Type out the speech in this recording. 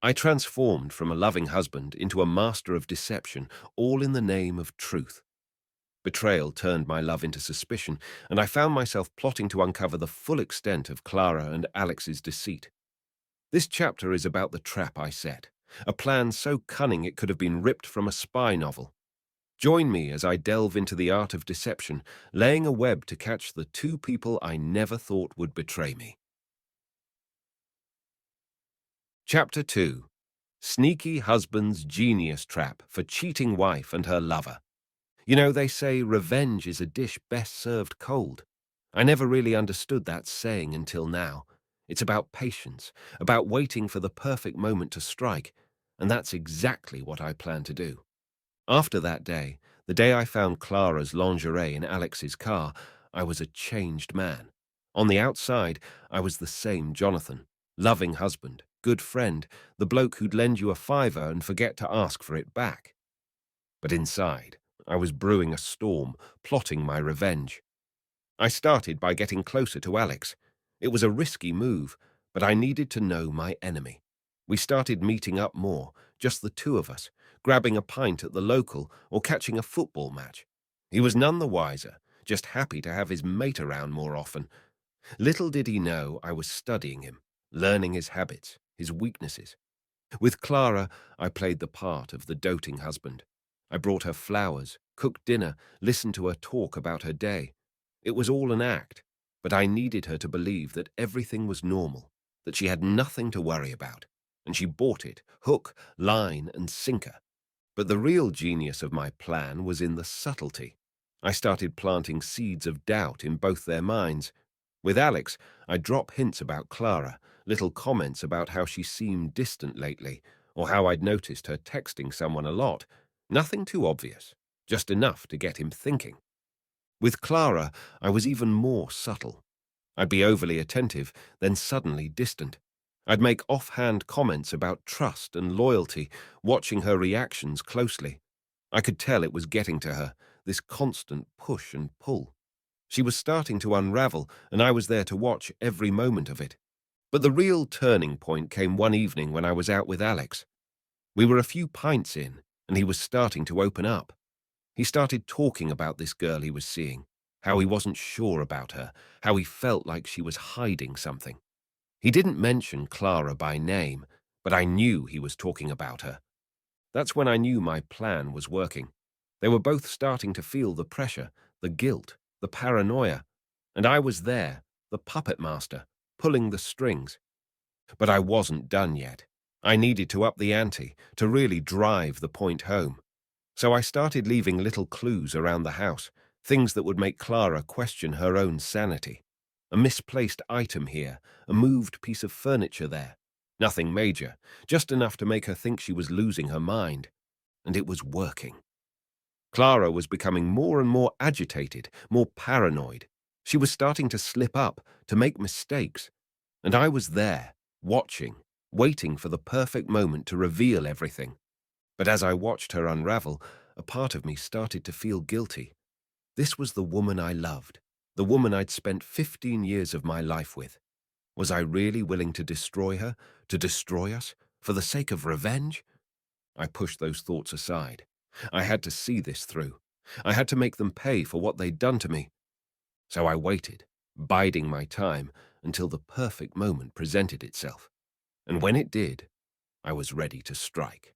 I transformed from a loving husband into a master of deception, all in the name of truth. Betrayal turned my love into suspicion, and I found myself plotting to uncover the full extent of Clara and Alex's deceit. This chapter is about the trap I set, a plan so cunning it could have been ripped from a spy novel. Join me as I delve into the art of deception, laying a web to catch the two people I never thought would betray me. Chapter 2. Sneaky Husband's Genius Trap for Cheating Wife and Her Lover. You know, they say revenge is a dish best served cold. I never really understood that saying until now. It's about patience, about waiting for the perfect moment to strike, and that's exactly what I plan to do. After that day, the day I found Clara's lingerie in Alex's car, I was a changed man. On the outside, I was the same Jonathan, loving husband, good friend, the bloke who'd lend you a fiver and forget to ask for it back. But inside, I was brewing a storm, plotting my revenge. I started by getting closer to Alex. It was a risky move, but I needed to know my enemy. We started meeting up more, just the two of us, grabbing a pint at the local or catching a football match. He was none the wiser, just happy to have his mate around more often. Little did he know I was studying him, learning his habits, his weaknesses. With Clara, I played the part of the doting husband. I brought her flowers, cooked dinner, listened to her talk about her day. It was all an act, but I needed her to believe that everything was normal, that she had nothing to worry about, and she bought it, hook, line, and sinker. But the real genius of my plan was in the subtlety. I started planting seeds of doubt in both their minds. With Alex, I'd drop hints about Clara, little comments about how she seemed distant lately, or how I'd noticed her texting someone a lot. Nothing too obvious, just enough to get him thinking. With Clara, I was even more subtle. I'd be overly attentive, then suddenly distant. I'd make offhand comments about trust and loyalty, watching her reactions closely. I could tell it was getting to her, this constant push and pull. She was starting to unravel, and I was there to watch every moment of it. But the real turning point came one evening when I was out with Alex. We were a few pints in, and he was starting to open up. He started talking about this girl he was seeing, how he wasn't sure about her, how he felt like she was hiding something. He didn't mention Clara by name, but I knew he was talking about her. That's when I knew my plan was working. They were both starting to feel the pressure, the guilt, the paranoia, and I was there, the puppet master, pulling the strings. But I wasn't done yet. I needed to up the ante, to really drive the point home. So I started leaving little clues around the house, things that would make Clara question her own sanity. A misplaced item here, a moved piece of furniture there. Nothing major, just enough to make her think she was losing her mind. And it was working. Clara was becoming more and more agitated, more paranoid. She was starting to slip up, to make mistakes. And I was there, watching, waiting for the perfect moment to reveal everything. But as I watched her unravel, a part of me started to feel guilty. This was the woman I loved, the woman I'd spent 15 years of my life with. Was I really willing to destroy her, to destroy us, for the sake of revenge? I pushed those thoughts aside. I had to see this through. I had to make them pay for what they'd done to me. So I waited, biding my time until the perfect moment presented itself. And when it did, I was ready to strike.